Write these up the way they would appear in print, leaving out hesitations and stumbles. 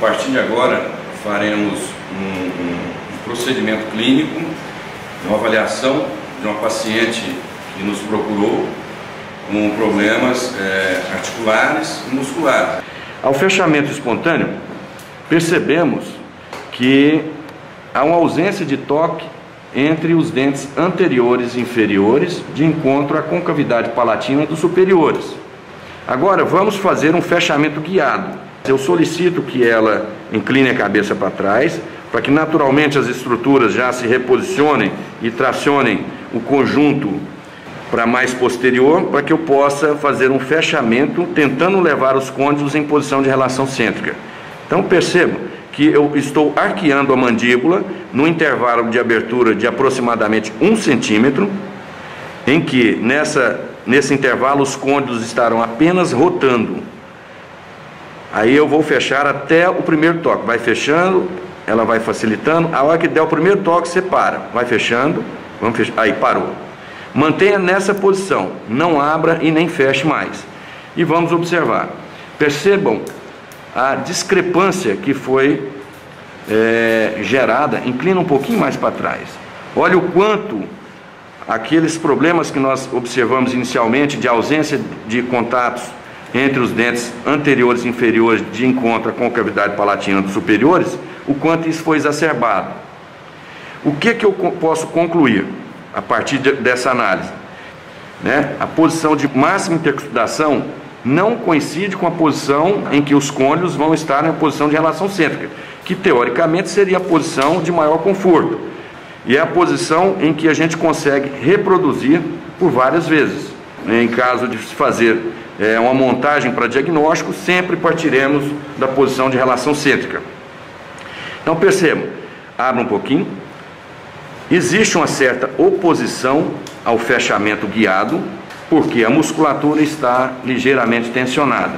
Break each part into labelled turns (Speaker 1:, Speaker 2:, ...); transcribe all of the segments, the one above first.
Speaker 1: partir de agora faremos um procedimento clínico, uma avaliação de uma paciente que nos procurou com problemas articulares e musculares. Ao fechamento espontâneo, percebemos que há uma ausência de toque entre os dentes anteriores e inferiores, de encontro à concavidade palatina dos superiores. Agora vamos fazer um fechamento guiado. Eu solicito que ela incline a cabeça para trás, para que naturalmente as estruturas já se reposicionem e tracionem o conjunto para mais posterior, para que eu possa fazer um fechamento, tentando levar os côndilos em posição de relação cêntrica. Então percebam que eu estou arqueando a mandíbula no intervalo de abertura de aproximadamente 1 centímetro, em que nesse intervalo os côndilos estarão apenas rotando. Aí eu vou fechar até o primeiro toque. Vai fechando, ela vai facilitando. A hora que der o primeiro toque, você para. Vai fechando, vamos fechar. Aí parou. Mantenha nessa posição, não abra e nem feche mais. E vamos observar. Percebam a discrepância que foi gerada. Inclina um pouquinho mais para trás. Olha o quanto aqueles problemas que nós observamos inicialmente de ausência de contatos entre os dentes anteriores e inferiores de encontro à concavidade palatina dos superiores, o quanto isso foi exacerbado. O que eu posso concluir a partir dessa análise? A posição de máxima intercuspidação não coincide com a posição em que os côndilos vão estar na posição de relação cêntrica, que teoricamente seria a posição de maior conforto. E é a posição em que a gente consegue reproduzir por várias vezes. Em caso de fazer uma montagem para diagnóstico, sempre partiremos da posição de relação cêntrica. Então percebam, abra um pouquinho. Existe uma certa oposição ao fechamento guiado, porque a musculatura está ligeiramente tensionada.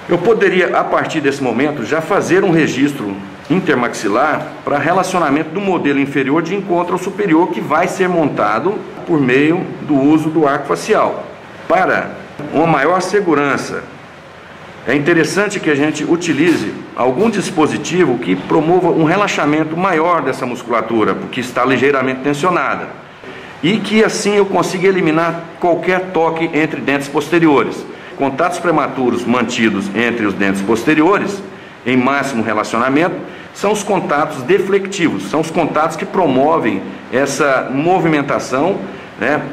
Speaker 1: Eu poderia, a partir desse momento, já fazer um registro intermaxilar para relacionamento do modelo inferior de encontro ao superior, que vai ser montado por meio do uso do arco facial. Para uma maior segurança, é interessante que a gente utilize algum dispositivo que promova um relaxamento maior dessa musculatura, porque está ligeiramente tensionada, e que assim eu consiga eliminar qualquer toque entre dentes posteriores. Contatos prematuros mantidos entre os dentes posteriores, em máximo relacionamento, são os contatos deflectivos, são os contatos que promovem essa movimentação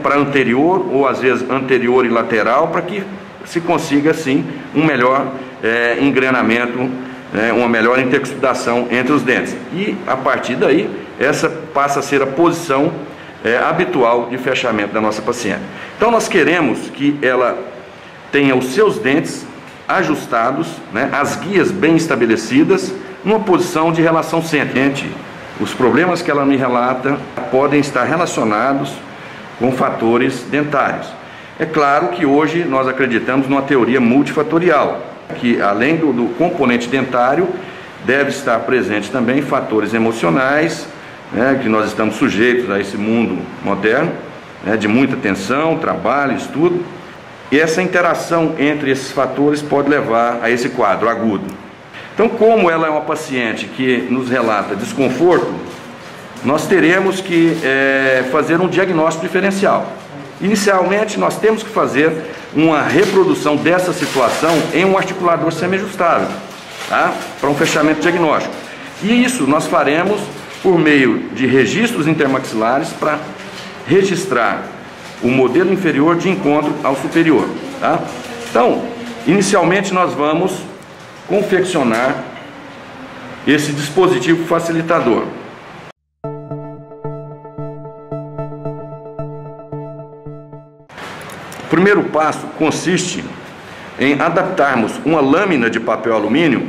Speaker 1: para anterior, ou às vezes anterior e lateral, para que se consiga assim um melhor engrenamento, uma melhor intercuspidação entre os dentes. E a partir daí, essa passa a ser a posição habitual de fechamento da nossa paciente. Então nós queremos que ela tenha os seus dentes ajustados, as guias bem estabelecidas, numa posição de relação cêntrica. Os problemas que ela me relata podem estar relacionados com fatores dentários. É claro que hoje nós acreditamos numa teoria multifatorial, que além do componente dentário, deve estar presente também fatores emocionais, que nós estamos sujeitos a esse mundo moderno, de muita tensão, trabalho, estudo, e essa interação entre esses fatores pode levar a esse quadro agudo. Então, como ela é uma paciente que nos relata desconforto, nós teremos que fazer um diagnóstico diferencial. Inicialmente, nós temos que fazer uma reprodução dessa situação em um articulador semi-ajustável, para um fechamento diagnóstico. E isso nós faremos por meio de registros intermaxilares para registrar o modelo inferior de encontro ao superior. Então, inicialmente nós vamos confeccionar esse dispositivo facilitador. O primeiro passo consiste em adaptarmos uma lâmina de papel alumínio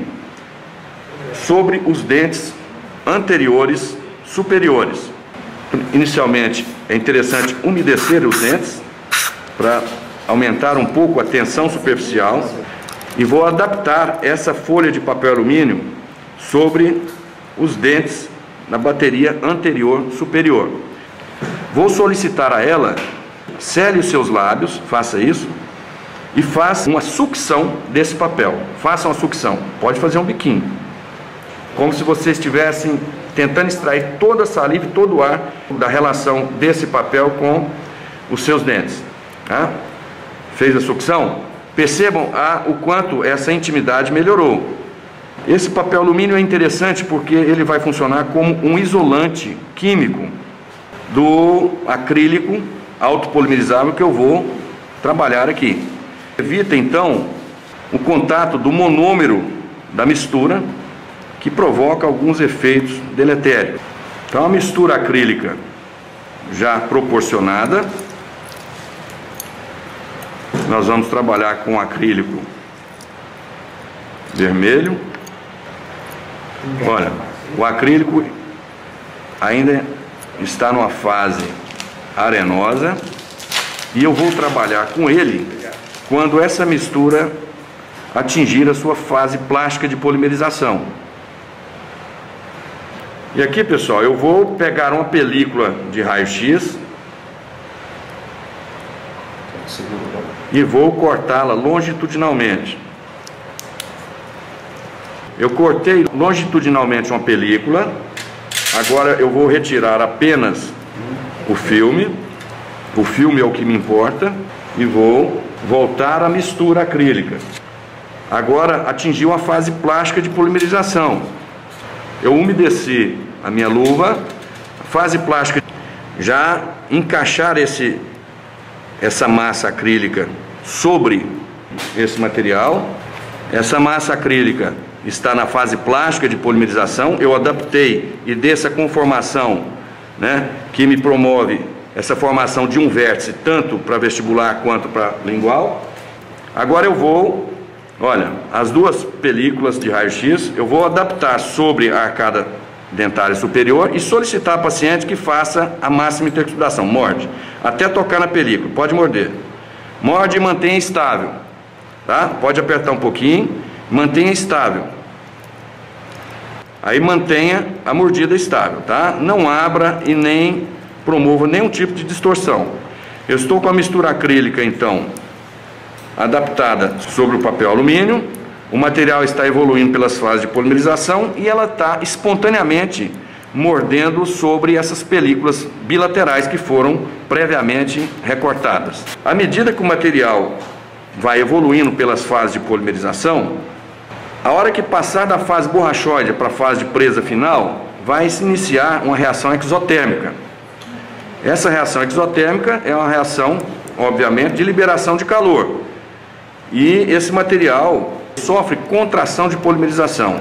Speaker 1: sobre os dentes anteriores superiores. Inicialmente é interessante umedecer os dentes para aumentar um pouco a tensão superficial, e vou adaptar essa folha de papel alumínio sobre os dentes na bateria anterior superior. Vou solicitar a ela, cele os seus lábios, faça isso, e faz uma sucção desse papel. Faça uma sucção, pode fazer um biquinho, como se vocês estivessem tentando extrair toda a saliva e todo o ar da relação desse papel com os seus dentes. Tá? Fez a sucção? Percebam o quanto essa intimidade melhorou. Esse papel alumínio é interessante porque ele vai funcionar como um isolante químico do acrílico autopolimerizável que eu vou trabalhar aqui. Evita então o contato do monômero da mistura, que provoca alguns efeitos deletérios. Então a mistura acrílica já proporcionada, nós vamos trabalhar com acrílico vermelho. Olha, o acrílico ainda está numa fase arenosa e eu vou trabalhar com ele quando essa mistura atingir a sua fase plástica de polimerização. E aqui, pessoal, eu vou pegar uma película de raio-x e vou cortá-la longitudinalmente. Eu cortei longitudinalmente uma película. Agora eu vou retirar apenas o filme. O filme é o que me importa. E vou voltar à mistura acrílica. Agora atingiu a fase plástica de polimerização. Eu umedeci a minha luva. Fase plástica. Já encaixar essa massa acrílica sobre esse material. Essa massa acrílica está na fase plástica de polimerização. Eu adaptei e dei essa conformação, né, que me promove essa formação de um vértice, tanto para vestibular quanto para lingual. Agora eu vou, olha, as duas películas de raio-x, eu vou adaptar sobre a arcada dentária superior e solicitar ao paciente que faça a máxima interexudação. Morde, até tocar na película, pode morder. Morde e mantenha estável, tá? Pode apertar um pouquinho, mantenha estável. Aí mantenha a mordida estável, tá? Não abra e nem promova nenhum tipo de distorção. Eu estou com a mistura acrílica, então, adaptada sobre o papel alumínio. O material está evoluindo pelas fases de polimerização e ela está espontaneamente mordendo sobre essas películas bilaterais que foram previamente recortadas. À medida que o material vai evoluindo pelas fases de polimerização, a hora que passar da fase borrachoide para a fase de presa final, vai se iniciar uma reação exotérmica. Essa reação exotérmica é uma reação, obviamente, de liberação de calor. E esse material sofre contração de polimerização.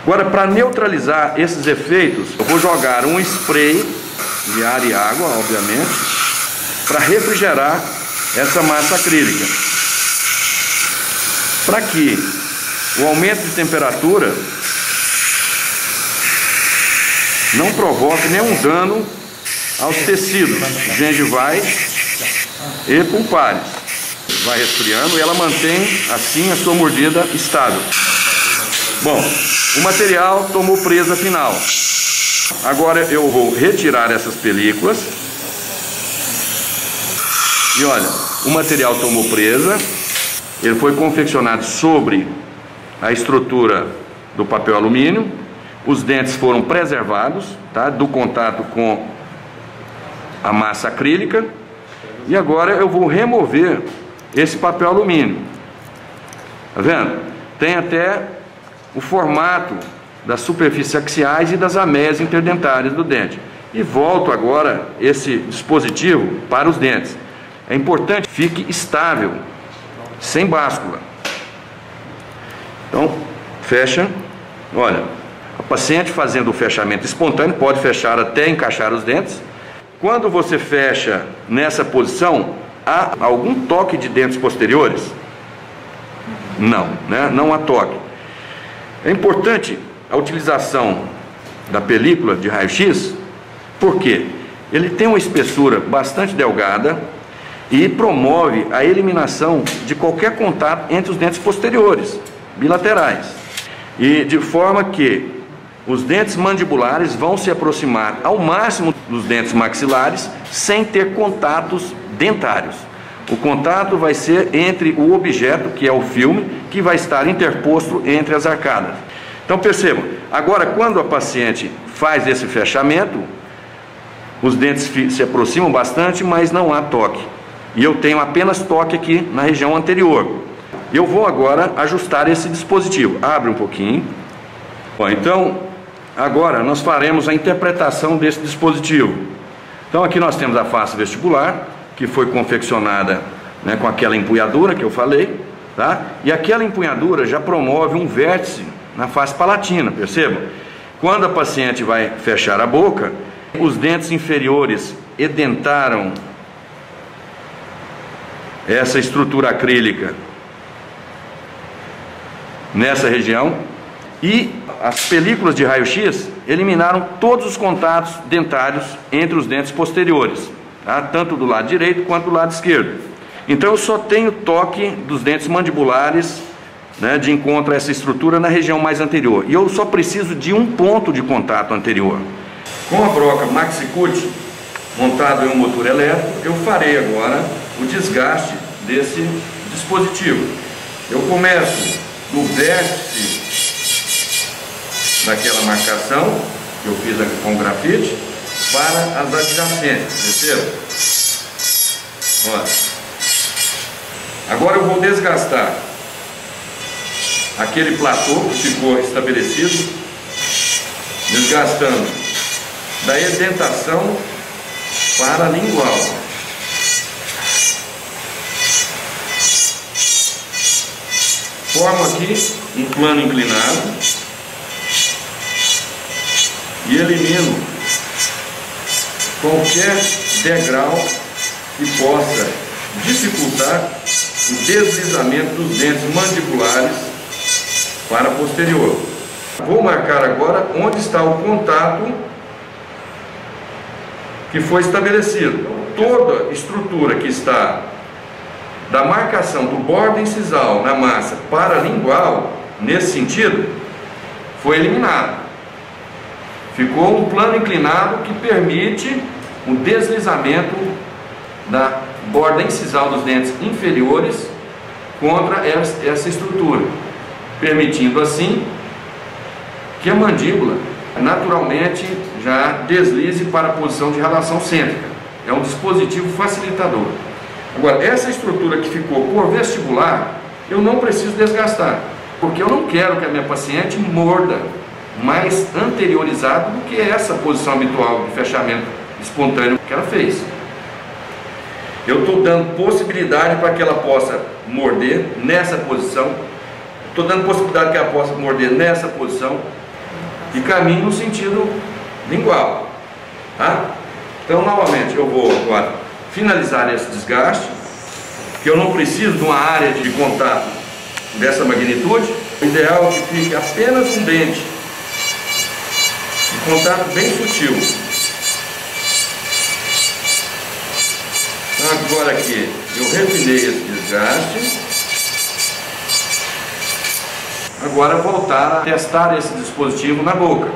Speaker 1: Agora, para neutralizar esses efeitos, eu vou jogar um spray de ar e água, obviamente, para refrigerar essa massa acrílica. Para que o aumento de temperatura não provoque nenhum dano aos tecidos gengivais e pulpares. Vai resfriando e ela mantém assim a sua mordida estável. Bom, o material tomou presa final. Agora eu vou retirar essas películas. E olha, o material tomou presa. Ele foi confeccionado sobre a estrutura do papel alumínio. Os dentes foram preservados, tá, do contato com a massa acrílica. E agora eu vou remover esse papel alumínio. Tá vendo? Tem até o formato das superfícies axiais e das ameias interdentárias do dente. E volto agora esse dispositivo para os dentes. É importante que fique estável, sem báscula. Então, fecha. Olha, a paciente fazendo o fechamento espontâneo pode fechar até encaixar os dentes. Quando você fecha nessa posição, há algum toque de dentes posteriores? Não, né? Não há toque. É importante a utilização da película de raio-x, porque ele tem uma espessura bastante delgada e promove a eliminação de qualquer contato entre os dentes posteriores, bilaterais. E de forma que os dentes mandibulares vão se aproximar ao máximo dos dentes maxilares sem ter contatos dentários. O contato vai ser entre o objeto, que é o filme, que vai estar interposto entre as arcadas. Então percebam, agora quando a paciente faz esse fechamento, os dentes se aproximam bastante, mas não há toque. E eu tenho apenas toque aqui na região anterior. Eu vou agora ajustar esse dispositivo. Abre um pouquinho. Bom, então, agora nós faremos a interpretação desse dispositivo. Então aqui nós temos a face vestibular, que foi confeccionada, né, com aquela empunhadura que eu falei, tá? E aquela empunhadura já promove um vértice na face palatina, percebam? Quando a paciente vai fechar a boca, os dentes inferiores edentaram essa estrutura acrílica nessa região e as películas de raio-x eliminaram todos os contatos dentários entre os dentes posteriores, tá? Tanto do lado direito quanto do lado esquerdo. Então eu só tenho toque dos dentes mandibulares, né, de encontro a essa estrutura na região mais anterior, e eu só preciso de um ponto de contato anterior. Com a broca Maxicut montado em um motor elétrico, eu farei agora o desgaste desse dispositivo. Eu começo do vértice daquela marcação que eu fiz aqui com grafite para as adjacentes, percebeu? Olha. Agora eu vou desgastar aquele platô que ficou estabelecido, desgastando da edentação para a lingual. Formo aqui um plano inclinado e elimino qualquer degrau que possa dificultar o deslizamento dos dentes mandibulares para posterior. Vou marcar agora onde está o contato que foi estabelecido. Toda estrutura que está da marcação do bordo incisal na massa para a lingual, nesse sentido, foi eliminado. Ficou um plano inclinado que permite o deslizamento da borda incisal dos dentes inferiores contra essa estrutura, permitindo assim que a mandíbula naturalmente já deslize para a posição de relação cêntrica. É um dispositivo facilitador. Agora, essa estrutura que ficou por vestibular, eu não preciso desgastar, porque eu não quero que a minha paciente morda mais anteriorizado do que essa posição habitual de fechamento espontâneo que ela fez. Eu estou dando possibilidade para que ela possa morder nessa posição, estou dando possibilidade que ela possa morder nessa posição e caminho no sentido lingual, tá? Então, novamente, eu vou agora finalizar esse desgaste, que eu não preciso de uma área de contato dessa magnitude. O ideal é que fique apenas um dente de contato bem sutil. Então, agora aqui eu refinei esse desgaste. Agora voltar a testar esse dispositivo na boca.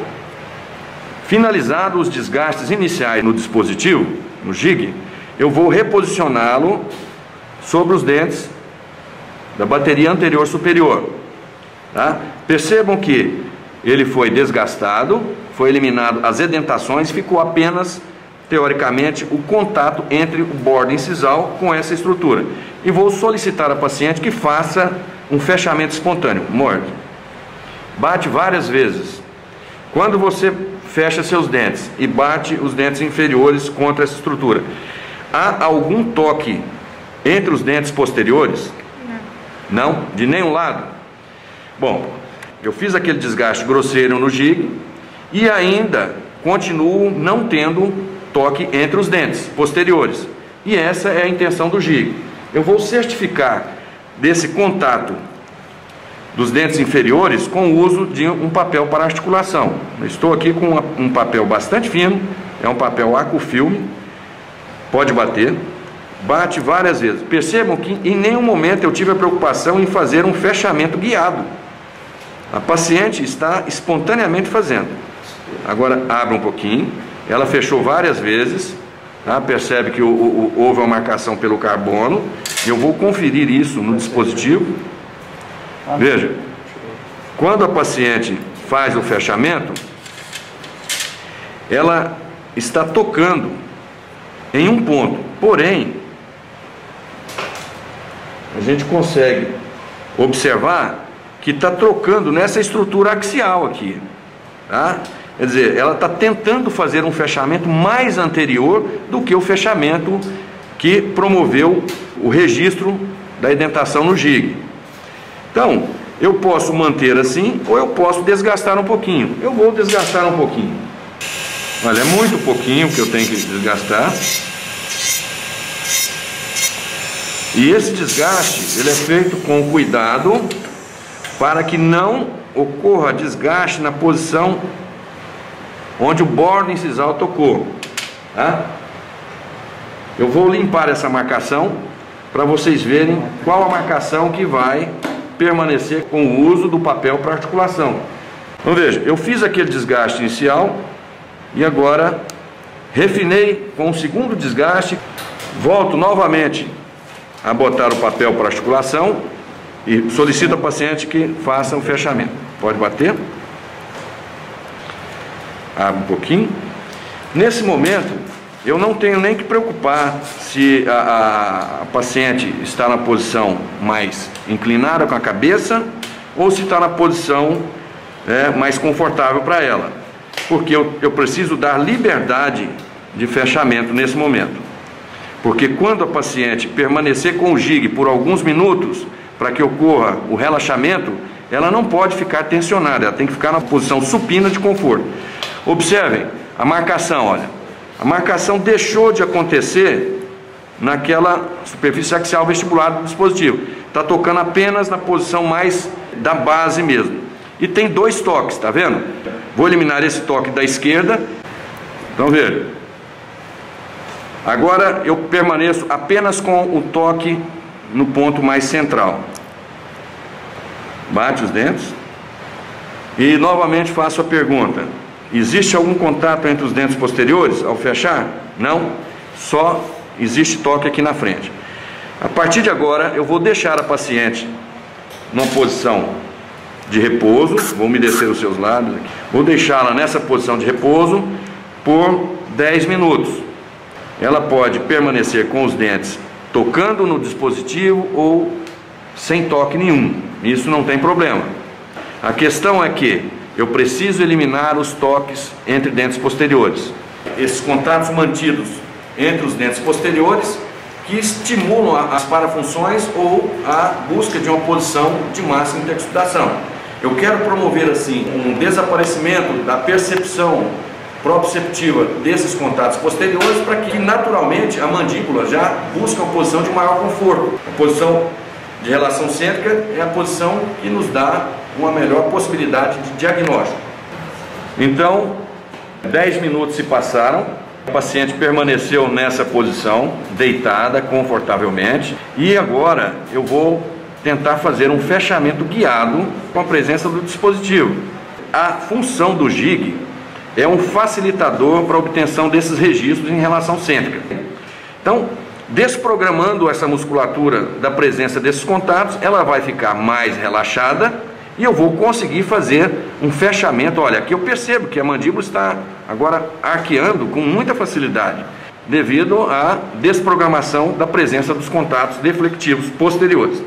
Speaker 1: Finalizados os desgastes iniciais no dispositivo, no jig, eu vou reposicioná-lo sobre os dentes da bateria anterior superior, tá? Percebam que ele foi desgastado, foi eliminado as edentações, ficou apenas, teoricamente, o contato entre o bordo incisal com essa estrutura. E vou solicitar à paciente que faça um fechamento espontâneo. Morde. Bate várias vezes. Quando você fecha seus dentes e bate os dentes inferiores contra essa estrutura, há algum toque entre os dentes posteriores? Não. Não? De nenhum lado? Bom, eu fiz aquele desgaste grosseiro no jig e ainda continuo não tendo toque entre os dentes posteriores. E essa é a intenção do jig. Eu vou certificar desse contato dos dentes inferiores com o uso de um papel para articulação. Eu estou aqui com um papel bastante fino, é um papel Acufilme, pode bater, bate várias vezes. Percebam que em nenhum momento eu tive a preocupação em fazer um fechamento guiado. A paciente está espontaneamente fazendo. Agora abre um pouquinho, ela fechou várias vezes, Tá? Percebe que houve uma marcação pelo carbono. Eu vou conferir isso no dispositivo. Veja, quando a paciente faz o fechamento, ela está tocando em um ponto, porém a gente consegue observar que está trocando nessa estrutura axial aqui, tá? Quer dizer, ela está tentando fazer um fechamento mais anterior do que o fechamento que promoveu o registro da indentação no jig. Então, eu posso manter assim ou eu posso desgastar um pouquinho. Eu vou desgastar um pouquinho. Olha, é muito pouquinho que eu tenho que desgastar. E esse desgaste, ele é feito com cuidado para que não ocorra desgaste na posição onde o bordo incisal tocou, tá? Eu vou limpar essa marcação para vocês verem qual a marcação que vai permanecer com o uso do papel para articulação. Então veja, eu fiz aquele desgaste inicial e agora refinei com o segundo desgaste, volto novamente a botar o papel para articulação e solicito ao paciente que faça um fechamento. Pode bater. Abre um pouquinho. Nesse momento, eu não tenho nem que preocupar se a paciente está na posição mais inclinada com a cabeça ou se está na posição mais confortável para ela, porque eu preciso dar liberdade de fechamento nesse momento, porque quando a paciente permanecer com o jig por alguns minutos para que ocorra o relaxamento, ela não pode ficar tensionada, ela tem que ficar na posição supina de conforto. Observem a marcação, olha, a marcação deixou de acontecer naquela superfície axial vestibular do dispositivo, está tocando apenas na posição mais da base mesmo, e tem dois toques, tá vendo? Vou eliminar esse toque da esquerda. Então veja, agora eu permaneço apenas com o toque no ponto mais central. Bate os dentes e novamente faço a pergunta: existe algum contato entre os dentes posteriores ao fechar? Não, só existe toque aqui na frente. A partir de agora eu vou deixar a paciente numa posição de repouso, vou umedecer os seus lábios aqui. Vou deixá-la nessa posição de repouso por 10 minutos. Ela pode permanecer com os dentes tocando no dispositivo ou sem toque nenhum, isso não tem problema. A questão é que eu preciso eliminar os toques entre dentes posteriores, esses contatos mantidos entre os dentes posteriores que estimulam as parafunções ou a busca de uma posição de máxima interexudação. Eu quero promover assim um desaparecimento da percepção proprioceptiva desses contatos posteriores para que naturalmente a mandíbula já busque uma posição de maior conforto. A posição de relação cêntrica é a posição que nos dá uma melhor possibilidade de diagnóstico. Então, 10 minutos se passaram, a paciente permaneceu nessa posição, deitada confortavelmente, e agora eu vou tentar fazer um fechamento guiado com a presença do dispositivo. A função do jig é um facilitador para a obtenção desses registros em relação cêntrica. Então, desprogramando essa musculatura da presença desses contatos, ela vai ficar mais relaxada e eu vou conseguir fazer um fechamento. Olha, aqui eu percebo que a mandíbula está agora arqueando com muita facilidade, devido à desprogramação da presença dos contatos deflectivos posteriores.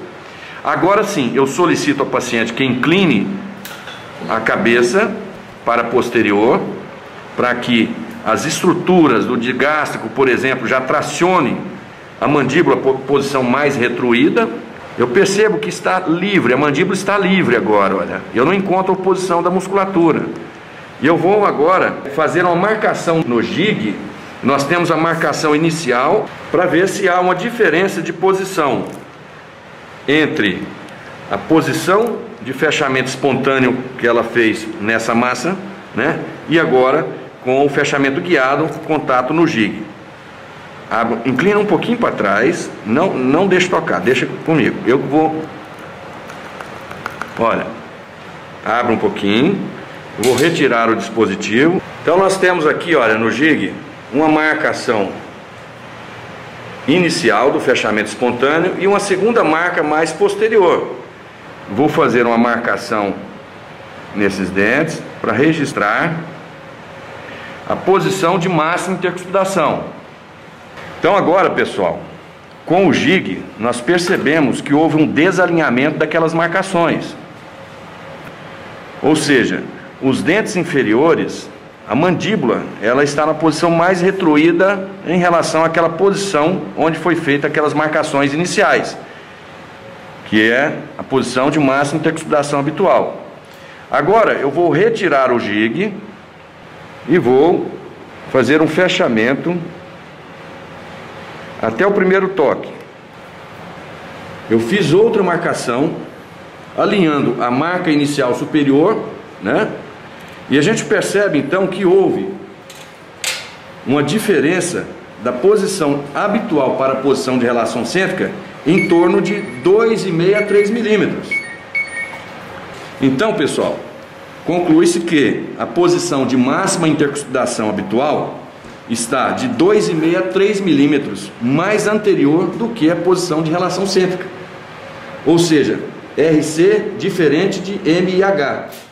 Speaker 1: Agora sim, eu solicito ao paciente que incline a cabeça para posterior, para que as estruturas do digástrico, por exemplo, já tracionem a mandíbula por posição mais retruída. Eu percebo que está livre, a mandíbula está livre agora, olha. Eu não encontro oposição da musculatura. E eu vou agora fazer uma marcação no jig. Nós temos a marcação inicial para ver se há uma diferença de posição entre a posição de fechamento espontâneo que ela fez nessa massa, né? E agora com o fechamento guiado, contato no jig. Inclina um pouquinho para trás, não deixe tocar, deixa comigo. Eu vou, olha, abre um pouquinho, vou retirar o dispositivo. Então nós temos aqui, olha, no jig, uma marcação inicial do fechamento espontâneo e uma segunda marca mais posterior. Vou fazer uma marcação nesses dentes para registrar a posição de máxima intercuspidação. Então agora, pessoal, com o jig nós percebemos que houve um desalinhamento daquelas marcações. Ou seja, os dentes inferiores, a mandíbula, ela está na posição mais retroída em relação àquela posição onde foi feita aquelas marcações iniciais, que é a posição de máxima intercuspidação habitual. Agora eu vou retirar o jig e vou fazer um fechamento até o primeiro toque. Eu fiz outra marcação, alinhando a marca inicial superior, né? E a gente percebe então que houve uma diferença da posição habitual para a posição de relação cêntrica em torno de 2,5 a 3 milímetros. Então, pessoal, conclui-se que a posição de máxima intercuspidação habitual está de 2,5 a 3 milímetros mais anterior do que a posição de relação cêntrica. Ou seja, RC diferente de MIH.